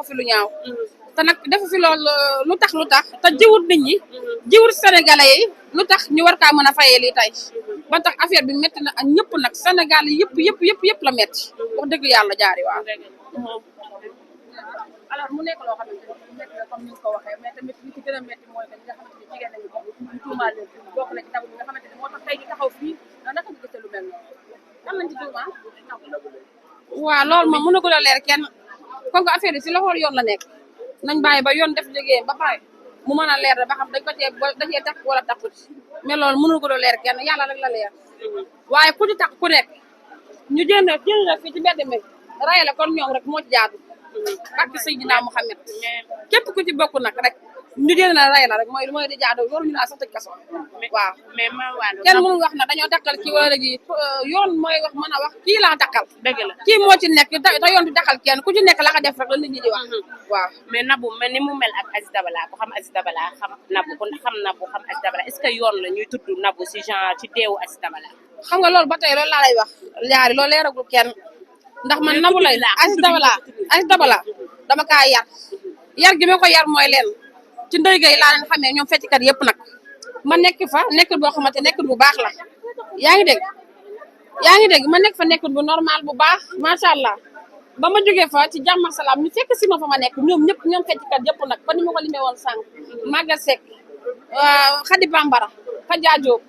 fi lu ñaaw te nag defu fi loolu lu tax te jiwut nit ñi jiwut sénégalais yi lu tax ñu war kaa mën a fayee lii tey ba tax affaire bi métti na ak ñëpp nag Sénégal yëpp la métti wax dëgg yàlla jaari waaw alors mu nekk loo xamante ni métti na comme ni nga ko waxee mais tamit li ci gën a métti mooy que ñi nga xamante ni jigéen nañu ko ñu tuumaal leen bokk na ci tabu bi nga xamante ni moo tax tey ñu taxaw fii naka nga gisee lu mel noonu kan lañ ci tuumaal waaw loolu moom mënu ko leer kenn comme que affaire yi si loxol yoon la nekk nañ bàyyi ba yoon def liggéeyam ba pare mu mën a leer ba xam dañ ko cee tax wala taxut mais loolu mënu ko leer kenn yàlla rek la leer waaye ku ci tax ku nekk ñu jënd fii ci mbedd mi ray la kon ñoom rek moo ci jaadu ak Seydina Muhammad képp ku ci bokk nag rek ñu jënd na ray la rek mooy di jaadu waruñu laa sax tëj kaso waaw mais ma waalo kenn mënul wax na dañoo takkal kii wala gi yoon mooy wax mën a wax kii laa takkal dëgg la kii moo ci nekk te yoon du takkal kenn ku ci nekk la nga def rek la nit ñi di wax waaw mais Nabou mel ni mu mel ak Aziz Dabala ku xam Aziz Dabala xam Nabou ku xam Nabou xam Aziz Dabala est-ce que yoon la ñuy tudd Nabou si genre ci deewu Aziz Dabala xam nga loolu ba tey loolu laa lay wax ñaari loolu leeragul kenn ndax man Nabou lay Aziz Dabala dama kaa yar gi ma ko yar mooy leen ci ndey gay laa leen xamee ñoom fecckat yëpp nag ma nekk fa nekkul boo xamante nekkul bu baax la yaa ngi dégg ma nekk fa nekkul bu normal bu baax macha allah ba ma jógee fa ci jàmm ak salaam ñu fekk si ma fa ma nekk ñoom fecckat yëpp nag ba ni ma ko limee woon sànq Maga Seck Khady Bambara Khadja Diop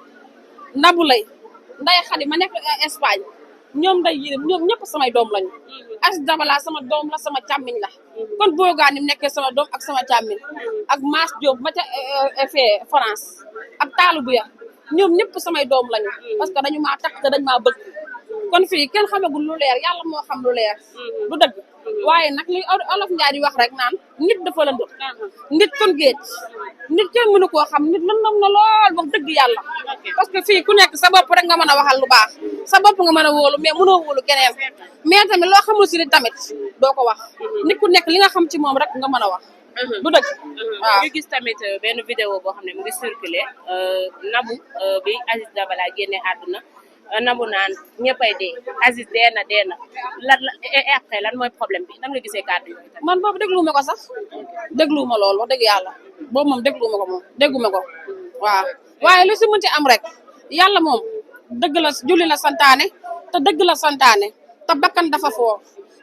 Nabou lay Ndeye Khady ma nekk Espagne ñoom day yéen ñoom ñëpp samay doom lañu Aziz Dabala sama doom la sama càmmiñ la kon boogaa ni mu nekkee sama doom ak sama càmmiñ ak Mass Diop ma ca fee France ak Taalu Buya ñoom ñëpp samay doom lañu parce que dañu maa takk te dañu maa bëgg kon fii kenn xamagul lu leer yàlla moo xam lu leer du dëgg waaye nag li olof Njaay di wax rek naan nit dafa lëndëm nit kon géej nit kenn mënu koo xam nit lëndëm na lool wax dëgg yàlla parce que fii ku nekk sa bopp rek nga mën a waxal lu baax sa bopp nga mën a wóolu mais mënoo wóolu keneen mais tamit loo xamul si nit tamit doo ko wax nit ku nekk li nga xam ci moom rek nga mën a wax du dëgg waaw ñu gis tamit benn vidéo boo xam ne mu ngi circulé Nabou bi Aziz Dabala génne àdduna Nabou naan ñëppay dee Aziz dee na lan après lan mooy problème bi nan nga gisee kàddu yi man boobu dégluwuma ko sax dégluwuma loolu wax dëgg yàlla boobu moom dégluwuma ko moom dégguma ko waaw waaye lu si mënti am rek yàlla moom dëgg la julli la santaane te dëgg la santaane te bakkan dafa foor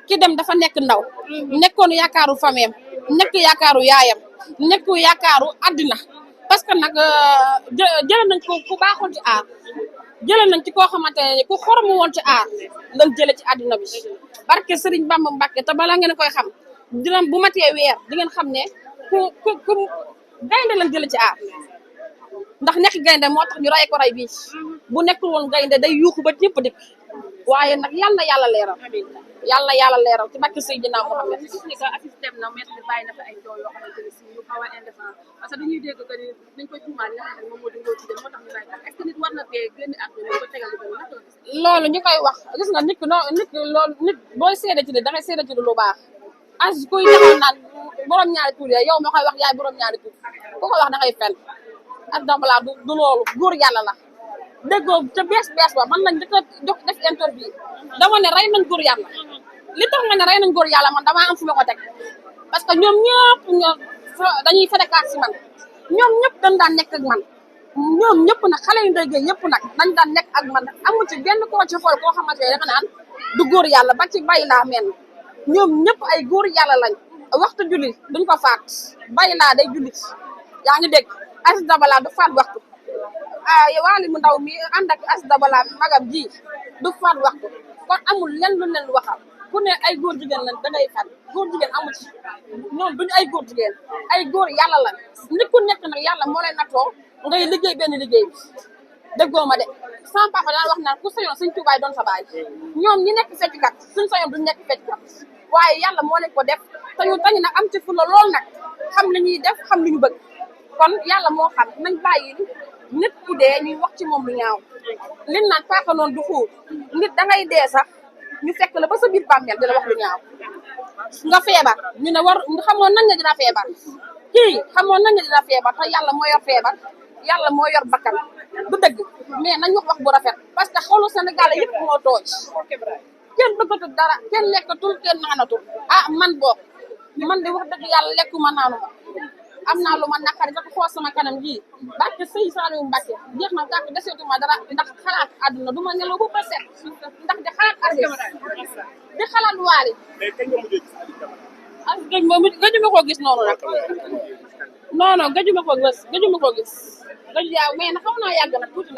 ki dem dafa nekk ndaw nekkoon yaakaaru fameem nekk yaakaaru yaayam nekk yaakaaru àddina parce que nag jëlee nañ ko ku baaxoon ci aar jëlee nañ ci koo xamante ne ku xoromu woon ci aar lan jële ci àddina bi barke Serigne Bamba Mbacke te bala ngeen koy xam dina bu matee weer di ngeen xam ne ku gaynde lan jële ci aar ndax nekk gaynde moo tax ñu ray ko ray bii bu nekkul woon gaynde day yuuxu ba ñëpp dikk waaye nag yal na yàlla leeral yàlla leeral ci bakki Seydina Muhammad ni que Aziz dem na mais bàyyi na fa ay jooy yoo xamante ne si yu xaw a indécent parce que dañuy dégg que ni dañ koy tuumaal li nga xam ne moom moo di ngóor jigéen moo tax ñu bàyyi ko est-ce que nit war na dee génn ak ñu ko tegal lu bëri naka loolu ñu koy wax gis nga nit ki loolu nit booy seede ci da ngay seede ci lu baax as kuy taxaw naan borom ñaari tur yow ma koy wax yaay borom ñaari tur ku ko wax da ngay fen ak Dabala du loolu góor yàlla la déggoo ca bees ba man lañ njëkk a def interview dama ne rey nañ góor yàlla li tax nga ne rey nañ góor yàlla man damaa am fu ma ko teg parce que ñoom ñëpp dañuy fedekaat si man ñoom ñëpp dañ daan nekk ak man ñoom ñëpp nag xale yu ndey yëpp nag dañ daan nekk ak man amu ci benn koo ci xool koo xamante ne dafa naan du góor yàlla ba ci bay laa mel ñoom ñëpp ay góor yàlla lañ waxtu julli duñ ko faat bay laa day julli yaa ngi dégg Aziz Dabala du faat waxtu waali mu ndaw mi ànd ak Aziz Dabala magam ji du faat waxtu kon amul lenn lu leen waxal ku ne ay góor jigéen lañ da ngay faat góor jigéen amu ci ñoom duñu ay góor jigéen ay góor yàlla lañ nit ku nekk nag yàlla moo leen nattoo ngay liggéey benn liggéey bi déggoo ma de sama papa daan wax naan ku sañoon suñ tubaay doon sa baay ñoom ñi nekk fecckat suñ sañoon duñ nekk fecckat waaye yàlla moo leen ko def te ñu tañu nag am ci fulla lool nag xam li ñuy def xam li ñu bëgg kon yàlla moo xam nañ bàyyi nit ku dee ñuy wax ci moom lu ñaaw liñ naan paaka noonu du xuur nit dangay dee sax ñu fekk la ba sa biir bàmmeel di la wax lu ñaaw nga feebar ñu ne war xamoon nañ ne dina feebar kii xamoon nañ ne dina feebar te yàlla moo yor feebar yàlla moo yor bakkan du dëgg mais nañ wax bu rafet parce que xolu Sénégal yëpp moo tooj kenn bëggatul dara kenn lekkatul kenn naanatul ah man boog man de wax dëgg yàlla lekkuma naanu ma am naa lu ma naqari dafa xool sama kanam gii Mbàkke sëy Saliou Mbàkke jeex na gàtt deseetuma dara ndax xalaat àdduna du ma nelaw ba set ndax di xalaat Aziz di xalaat Waly ak gëjuma ko gis noonu nag non gëjuma ko gis gëju yaa mais na xaw naa yàgg nag tuuti